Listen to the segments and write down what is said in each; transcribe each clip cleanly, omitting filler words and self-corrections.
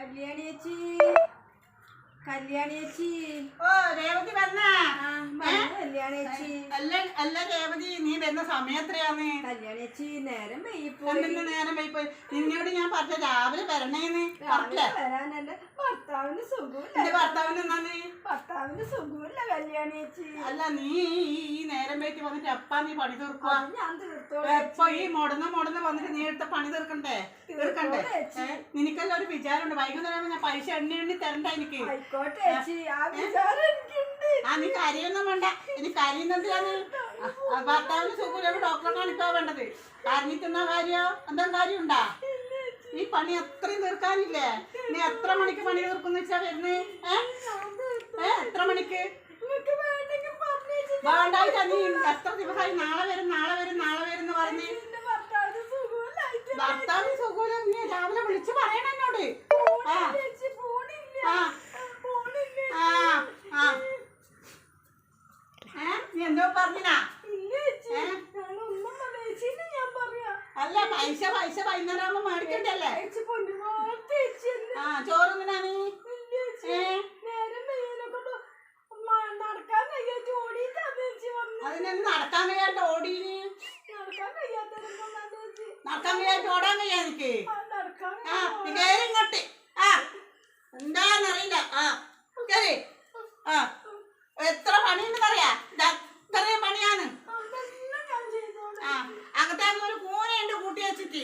കല്യാണി ചേച്ചി, കല്യാണി ചേച്ചി. ഓ രേവതി വന്നാ? കല്യാണി ചേച്ചി. അല്ല രേവതി, നീ വരുന്ന സമയത്രയാന്ന്? കല്യാണി ചേച്ചി നേരം നേരം വൈപ്പോയി. നിന്നോട് ഞാൻ പറഞ്ഞ രാവിലെ വരണേന്ന് വരാനല്ല, ഭർത്താവിന് സുഖമില്ല. എന്റെ ഭർത്താവിന് എന്നാന്ന്? ഭർത്താവിന് സുഖമില്ല കല്യാണി ചേച്ചി. അല്ല നീ ഈ നേരം വൈക്ക് വന്നിട്ട് എപ്പാ നീ പണി തീർക്കുക? ഞാൻ തീർത്തോളൂ. എപ്പൊ ഈ മുടന്ന് വന്നിട്ട് നീ എടുത്ത പണി തീർക്കണ്ടേ? നിനക്കെല്ലാം ഒരു വിചാരമുണ്ട്, വൈകുന്നേരം ഞാൻ പൈസ എണ്ണി തരണ്ട എനിക്ക്. നീ കരയൊന്നും വേണ്ട. എനിക്ക് കരയുന്നെന്തിനാണ്? ഭർത്താവിന് സുഖമില്ല, ഡോക്ടറെ കാണിക്കാ വേണ്ടത്. കരഞ്ഞിട്ടുന്ന കാര്യോ എന്താ കാര്യമുണ്ടാ? ഈ പണി അത്രയും തീർക്കാനില്ലേ? നീ എത്ര മണിക്ക് പണി തീർക്കുന്ന വെച്ചാ വരുന്നേ? എത്ര മണിക്ക് വേണ്ടായിട്ടാ? നീ എത്ര ദിവസമായി നാളെ വരും എന്ന് പറഞ്ഞ്? ഭർത്താവിന് സുഖമില്ല, നീ രാവിലെ വിളിച്ച് പറയണം എന്നോട്. നീ എന്തോ പറഞ്ഞാ? അല്ല പൈസ വൈകുന്നേരം ആകുമ്പോ മേടിക്കണ്ടല്ലേ? ചോറൊന്നിനാണ്? അതിനെന്ത് നടക്കാൻ കഴിയാണ്ട് ഓടീന്? നടക്കാൻ കഴിയാണ്ട് ഓടാൻ കഴിയാ എനിക്ക്? നീ കയറി ഇങ്ങോട്ട്. എന്താന്നറിയില്ല. കയറി. എത്ര പണിയുണ്ടെന്നറിയാ? ഇത്രയും പണിയാണ്. അകത്താകുന്ന ഒരു കൂനയുണ്ട് കൂട്ടി വെച്ചിട്ട്.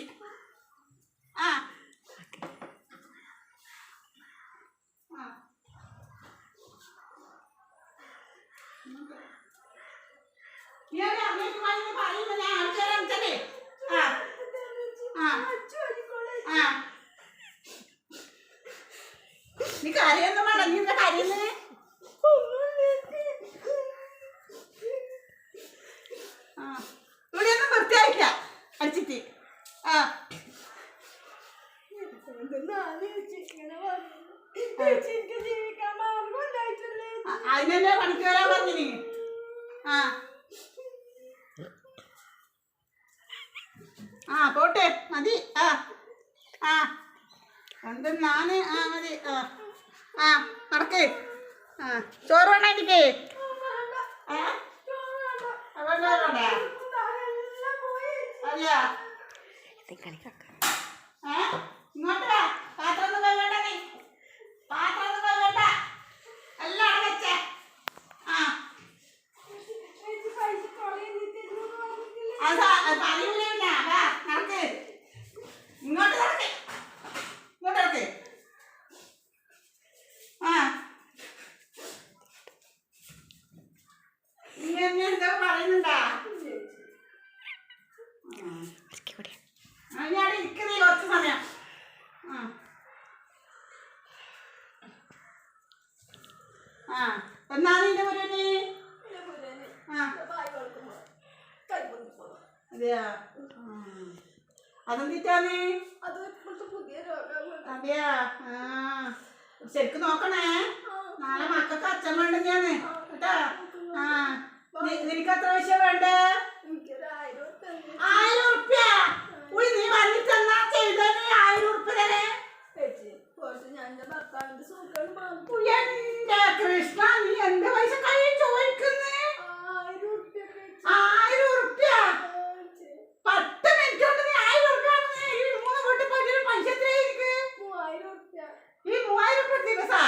നീ കരയൊന്നും വേണ്ട. നീ എന്താ കരയുന്നേ? ഇവിടെയൊന്നും വൃത്തിയായില്ല അടിച്ചിട്ട്. അതിനല്ലേ പണിക്ക് വരാൻ പറഞ്ഞിനി? പോട്ടെ മതി. എന്തെന്നാണ്? മതി. നടക്ക്. ചോറ് വേണ്ട എനിക്ക്? അല്ല ഇങ്ങോട്ട് വാ. പാത്രമൊന്നും വേണ്ട. നീ പാത്രമൊന്നും വേണ്ട. എല്ലാം അവിടെ വെച്ചേ. പറയൂല. വാ നടക്ക്. ഇങ്ങോട്ട് നടക്ക്. ഇങ്ങോട്ട് നടക്ക്. നീ എന്താ പറയുന്നുണ്ടാ? ഞാൻ ഇരിക്കുന്നേ കുറച്ച് സമയം. എന്നാണ് നിന്റെ മുരുകന്? അതെയാ? അതെന്തിട്ടാണ്? അതെയാ? ശരിക്കും നോക്കണേ. നാളെ മക്കൾക്ക് അച്ഛൻ വേണ്ടെന്നാണ് കേട്ടാ. നിനക്ക് എത്ര പൈസ വേണ്ടേ? 1000 ഉറുപ്പ്യ. നീ വന്നിട്ടെന്നാ ചെയ്തേ? 1000 ഉറുപ്പ്യ തരേ? എന്റെ കൃഷ്ണ, നീ എന്റെ പൈസ കൈ ചോദിക്കുന്നേ? 1000 ഉറുപ്പ്യ. 10 മിനിറ്റ് കൊണ്ട് നീ 1000 ഉറുപ്പ്യ. 3 വീട്ടിൽ പോയിട്ട് പൈസ എത്രയായിരിക്കും? ഈ 3000 ഉറുപ്പ്യ ദിവസാ?